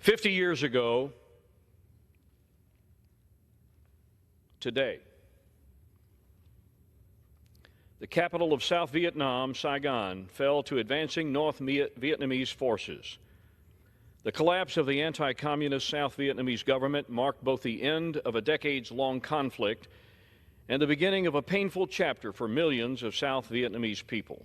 50 years ago today, the capital of South Vietnam, Saigon, fell to advancing North Vietnamese forces. The collapse of the anti-communist South Vietnamese government marked both the end of a decades-long conflict and the beginning of a painful chapter for millions of South Vietnamese people.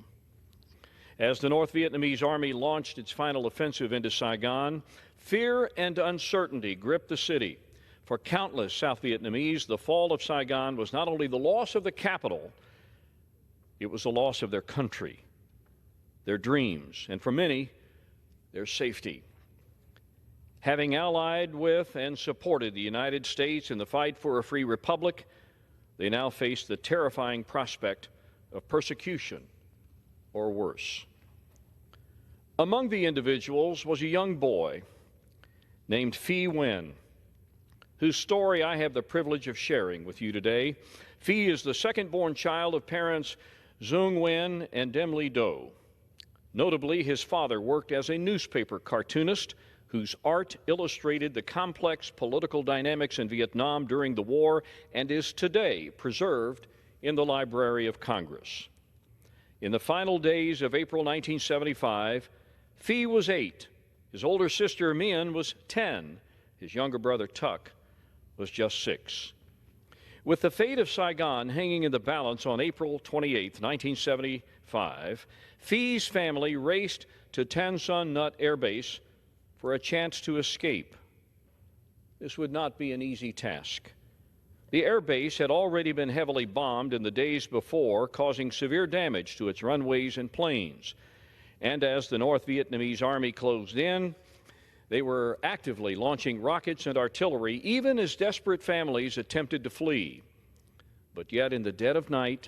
As the North Vietnamese Army launched its final offensive into Saigon, fear and uncertainty gripped the city. For countless South Vietnamese, the fall of Saigon was not only the loss of the capital, it was the loss of their country, their dreams, and for many, their safety. Having allied with and supported the United States in the fight for a free republic, they now face the terrifying prospect of persecution or worse. Among the individuals was a young boy named Nguyen, whose story I have the privilege of sharing with you today. Phi is the second-born child of parents Nguyen and Dem Ly Do. Notably, his father worked as a newspaper cartoonist whose art illustrated the complex political dynamics in Vietnam during the war and is today preserved in the Library of Congress. In the final days of April 1975, Phi was 8. His older sister Nguyen was 10. His younger brother Tuck was just 6. With the fate of Saigon hanging in the balance on April 28, 1975, Phi's family raced to Tan Son Nhut Air Base for a chance to escape. This would not be an easy task. The air base had already been heavily bombed in the days before, causing severe damage to its runways and planes. And as the North Vietnamese Army closed in, they were actively launching rockets and artillery, even as desperate families attempted to flee. But yet, in the dead of night,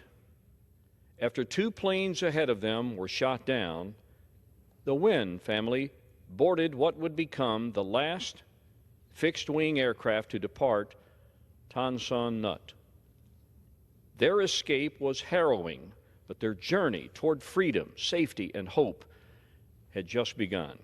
after 2 planes ahead of them were shot down, the Nguyen family boarded what would become the last fixed-wing aircraft to depart Tan Son Nhut. Their escape was harrowing, but their journey toward freedom, safety, and hope had just begun.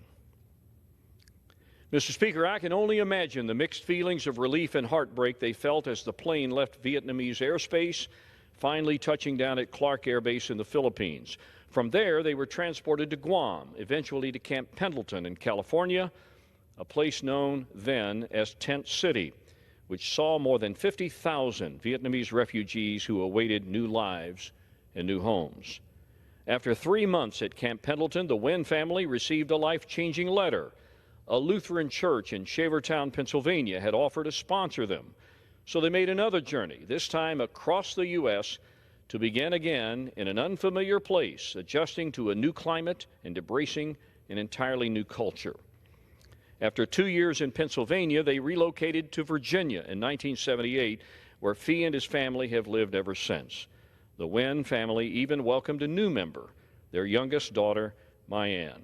Mr. Speaker, I can only imagine the mixed feelings of relief and heartbreak they felt as the plane left Vietnamese airspace, finally touching down at Clark Air Base in the Philippines. From there, they were transported to Guam, eventually to Camp Pendleton in California, a place known then as Tent City, which saw more than 50,000 Vietnamese refugees who awaited new lives and new homes. After 3 months at Camp Pendleton, the Nguyen family received a life-changing letter. A Lutheran church in Shavertown, Pennsylvania had offered to sponsor them. So they made another journey, this time across the U.S., to begin again in an unfamiliar place, adjusting to a new climate and embracing an entirely new culture. After 2 years in Pennsylvania, they relocated to Virginia in 1978, where Phi and his family have lived ever since. The Nguyen family even welcomed a new member, their youngest daughter, Nguyen.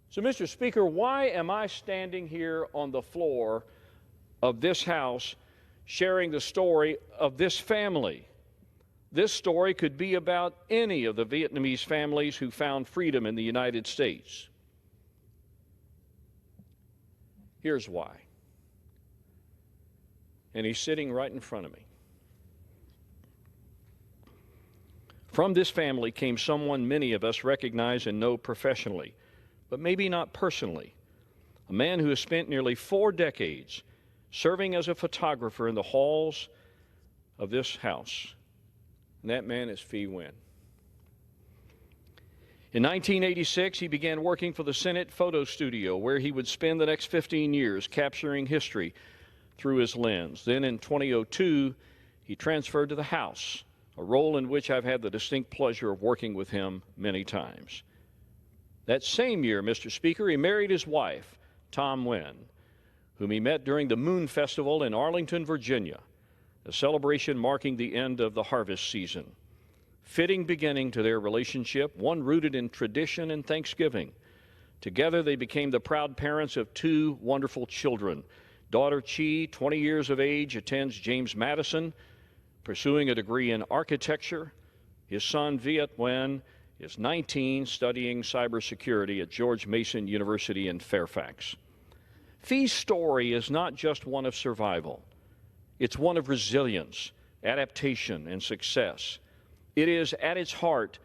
So, Mr. Speaker, why am I standing here on the floor of this House sharing the story of this family? This story could be about any of the Vietnamese families who found freedom in the United States. Here's why. And he's sitting right in front of me. From this family came someone many of us recognize and know professionally, but maybe not personally. A man who has spent nearly 4 decades serving as a photographer in the halls of this House. And that man is Phi Nguyen. In 1986, he began working for the Senate Photo Studio, where he would spend the next 15 years capturing history through his lens. Then in 2002, he transferred to the House, a role in which I've had the distinct pleasure of working with him many times. That same year, Mr. Speaker, he married his wife, Tom Nguyen, whom he met during the Moon Festival in Arlington, Virginia, a celebration marking the end of the harvest season. Fitting beginning to their relationship, one rooted in tradition and thanksgiving. Together, they became the proud parents of 2 wonderful children. Daughter Chi, 20 years of age, attends James Madison, pursuing a degree in architecture. His son, Viet Nguyen, is 19, studying cybersecurity at George Mason University in Fairfax. Fee's story is not just one of survival. It's one of resilience, adaptation, and success. It is, at its heart,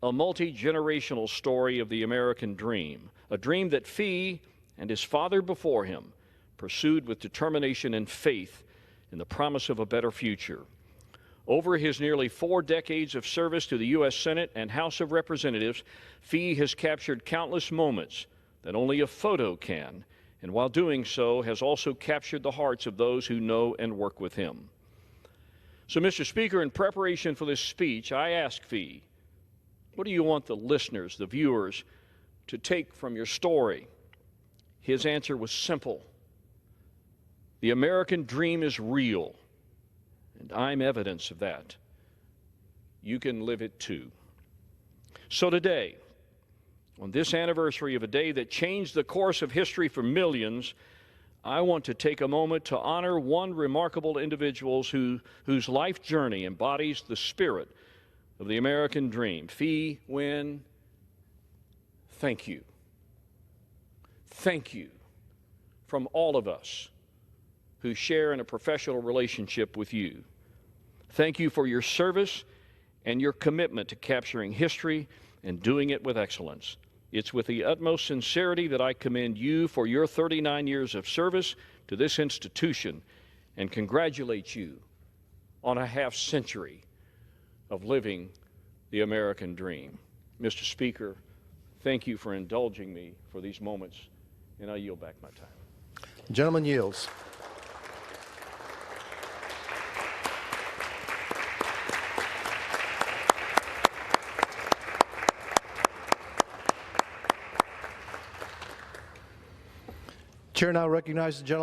a multi-generational story of the American dream, a dream that Fee and his father before him pursued with determination and faith in the promise of a better future. Over his nearly 4 decades of service to the U.S. Senate and House of Representatives, Fee has captured countless moments that only a photo can, and while doing so, has also captured the hearts of those who know and work with him. So, Mr. Speaker, in preparation for this speech, I asked Fee, what do you want the listeners, the viewers, to take from your story? His answer was simple. The American dream is real, and I'm evidence of that. You can live it too. So today, on this anniversary of a day that changed the course of history for millions, I want to take a moment to honor one remarkable individual whose life journey embodies the spirit of the American dream. Fee Nguyen, thank you. Thank you from all of us who share in a professional relationship with you. Thank you for your service and your commitment to capturing history and doing it with excellence. It's with the utmost sincerity that I commend you for your 39 years of service to this institution and congratulate you on a half-century of living the American dream. Mr. Speaker, thank you for indulging me for these moments, and I yield back my time. The gentleman yields. Chair now recognizes the gentleman.